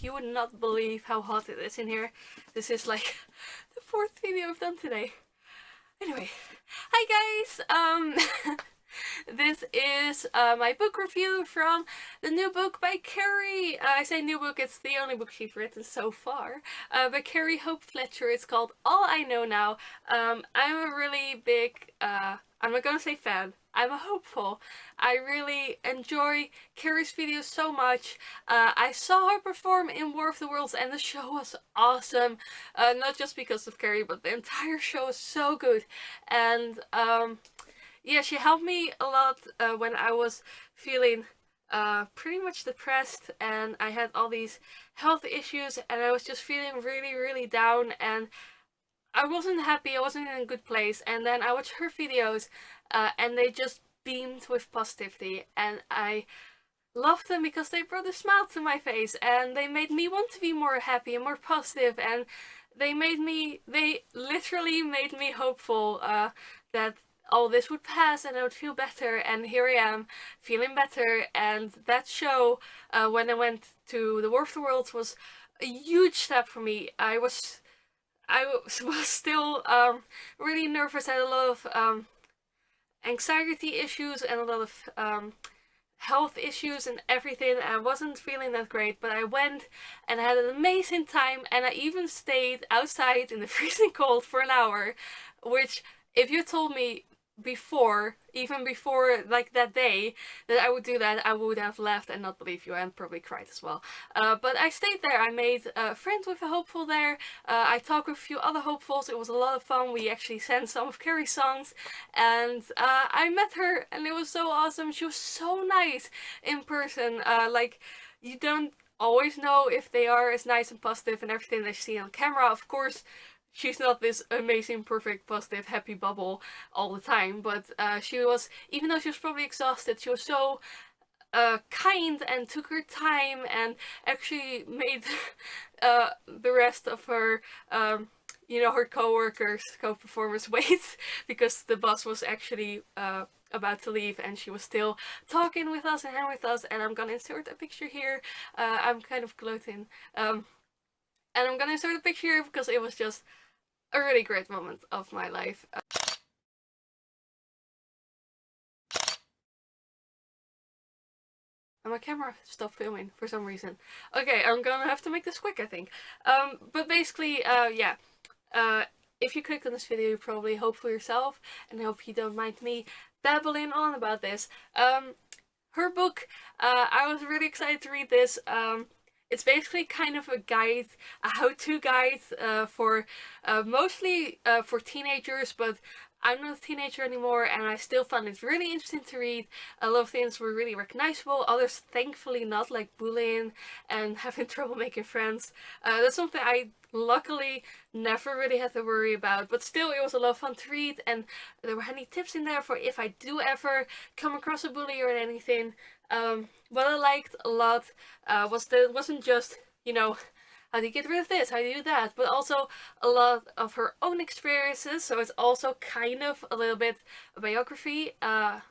You would not believe how hot it is in here. This is like the 4th video I've done today. Anyway, hi guys! This is my book review from the new book by Carrie. I say new book, it's the only book she's written so far. By Carrie Fletcher. It's called All I Know Now. I'm a really big, I'm not gonna say fan, I'm a hopeful. I really enjoy Carrie's videos so much. I saw her perform in War of the Worlds and the show was awesome. Not just because of Carrie, but the entire show is so good. And yeah, she helped me a lot when I was feeling pretty much depressed and I had all these health issues and I was just feeling really down and I wasn't happy, I wasn't in a good place, and then I watched her videos and they just beamed with positivity and I loved them because they brought a smile to my face and they made me want to be more happy and more positive, and they literally made me hopeful that all this would pass and I would feel better, and here I am feeling better. And that show, when I went to the War of the Worlds, was a huge step for me. I was still really nervous. I had a lot of anxiety issues and a lot of health issues and everything. I wasn't feeling that great, but I went and I had an amazing time, and I even stayed outside in the freezing cold for an hour, which if you told me even before like that day that I would do that, I would have left and not believe you and probably cried as well. But I stayed there. I made friends with a hopeful there. I talked with a few other hopefuls. It was a lot of fun. We actually sang some of Carrie's songs and I met her and it was so awesome. She was so nice in person. Like, you don't always know if they are as nice and positive and everything that you see on camera. Of course, she's not this amazing, perfect, positive, happy bubble all the time, but she was, even though she was probably exhausted, she was so kind and took her time and actually made the rest of her, you know, her co-workers, co-performers wait, because the bus was actually about to leave and she was still talking with us and hanging with us. And I'm gonna insert a picture here. I'm kind of gloating. And I'm gonna insert a picture here because it was just a really great moment of my life. And my camera stopped filming for some reason. Okay, I'm gonna have to make this quick, I think. But basically, yeah. If you click on this video, you probably hope for yourself, and I hope you don't mind me babbling on about this. Her book, I was really excited to read this. It's basically kind of a guide, a how-to guide for mostly for teenagers, but I'm not a teenager anymore and I still found it really interesting to read. A lot of things were really recognizable, others thankfully not, like bullying and having trouble making friends. That's something I luckily never really had to worry about, but still it was a lot of fun to read, and there were handy tips in there for if I do ever come across a bully or anything. What I liked a lot was that it wasn't just, you know, how do you get rid of this, how do you do that, but also a lot of her own experiences, so it's also kind of a little bit a biography, and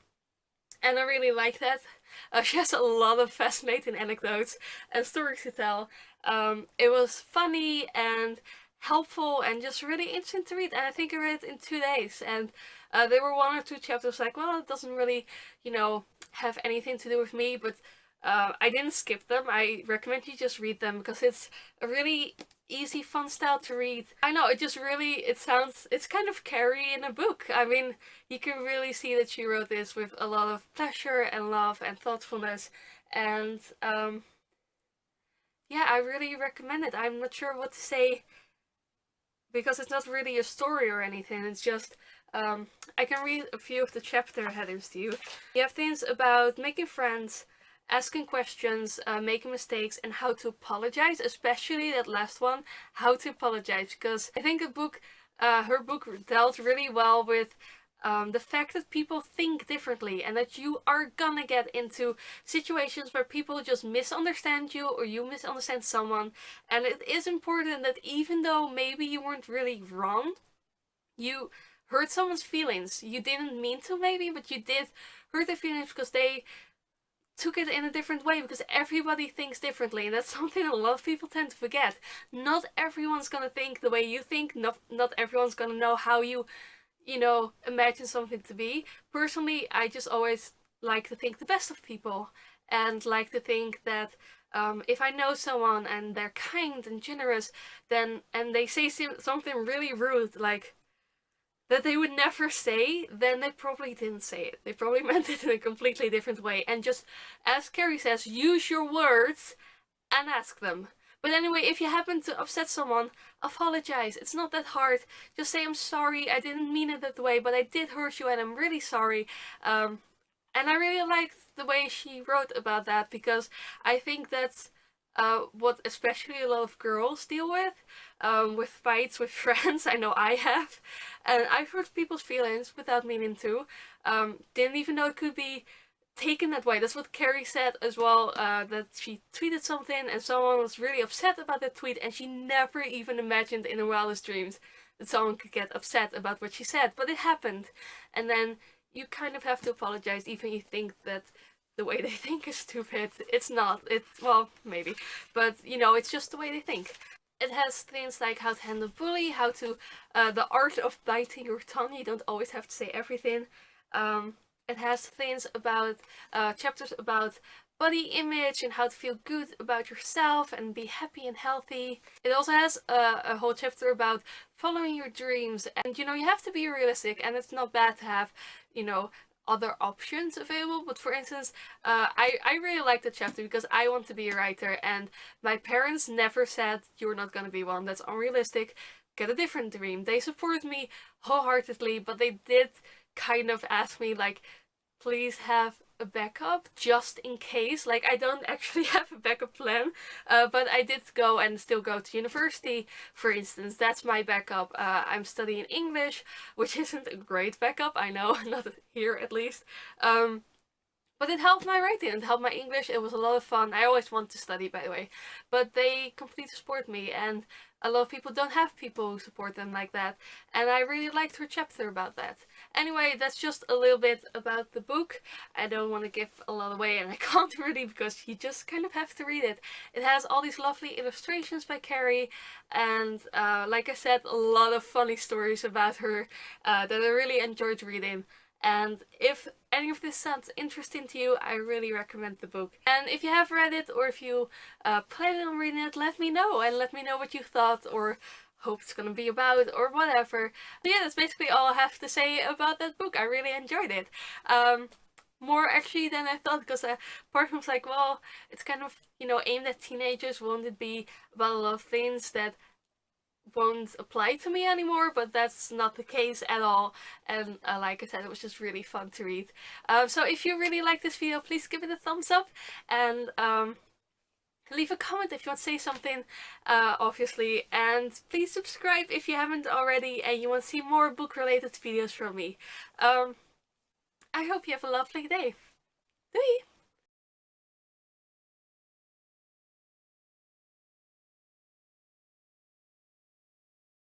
I really like that. She has a lot of fascinating anecdotes and stories to tell. It was funny and helpful and just really interesting to read, and I think I read it in 2 days, and there were 1 or 2 chapters like, well, it doesn't really, you know, have anything to do with me, but I didn't skip them. I recommend you just read them because it's a really easy, fun style to read. I know, it just really, it's kind of Carrie in a book. I mean, you can really see that she wrote this with a lot of pleasure and love and thoughtfulness, and yeah, I really recommend it. I'm not sure what to say because it's not really a story or anything, it's just I can read a few of the chapter headings to you. You have things about making friends, asking questions, making mistakes, and how to apologize, especially that last one, how to apologize, because I think her book dealt really well with the fact that people think differently and that you are gonna get into situations where people just misunderstand you or you misunderstand someone, and it is important that even though maybe you weren't really wrong, you hurt someone's feelings. You didn't mean to maybe, but you did hurt their feelings because they took it in a different way, because everybody thinks differently, and that's something a lot of people tend to forget. Not everyone's gonna think the way you think, not everyone's gonna know how you know, imagine something to be. Personally, I just always like to think the best of people, and like to think that if I know someone and they're kind and generous, then, and they say something really rude, like, that they would never say, then they probably didn't say it. They probably meant it in a completely different way. And just, as Carrie says, use your words and ask them. But anyway, if you happen to upset someone, apologize. It's not that hard. Just say, I'm sorry, I didn't mean it that way, but I did hurt you and I'm really sorry. And I really liked the way she wrote about that, because I think that's what especially a lot of girls deal with fights with friends. I know I have, and I've hurt people's feelings without meaning to. Didn't even know it could be taken that way. That's what Carrie said as well, that she tweeted something and someone was really upset about that tweet, and she never even imagined in her wildest dreams that someone could get upset about what she said, but it happened. And then you kind of have to apologize, even if you think that the way they think is stupid. It's not. It's, well, maybe. But, you know, it's just the way they think. It has things like how to handle bully, how to, the art of biting your tongue. You don't always have to say everything. It has things about, chapters about body image and how to feel good about yourself and be happy and healthy. It also has a whole chapter about following your dreams. And, you know, you have to be realistic, and it's not bad to have, you know, other options available. But for instance, I really like the chapter because I want to be a writer, and my parents never said you're not gonna be one, that's unrealistic, get a different dream. They supported me wholeheartedly, but they did kind of ask me, like, please have a backup just in case. Like, I don't actually have a backup plan, but I did go and still go to university, for instance. That's my backup. I'm studying English, which isn't a great backup, I know, not here at least. But it helped my writing, it helped my English, it was a lot of fun. I always want to study, by the way. But they completely support me, and a lot of people don't have people who support them like that. And I really liked her chapter about that. Anyway, that's just a little bit about the book. I don't want to give a lot away, and I can't really, because you just kind of have to read it. It has all these lovely illustrations by Carrie, and like I said, a lot of funny stories about her that I really enjoyed reading. And if any of this sounds interesting to you, I really recommend the book. And if you have read it, or if you plan on reading it, let me know, and let me know what you thought, or hope it's gonna be about, or whatever. But yeah, that's basically all I have to say about that book. I really enjoyed it. More actually than I thought, because part of me was like, well, it's kind of, you know, aimed at teenagers. Won't it be about a lot of things that won't apply to me anymore? But that's not the case at all, and like I said, it was just really fun to read. So if you really like this video, please give it a thumbs up, and leave a comment if you want to say something, obviously, and please subscribe if you haven't already and you want to see more book related videos from me. I hope you have a lovely day. Doei!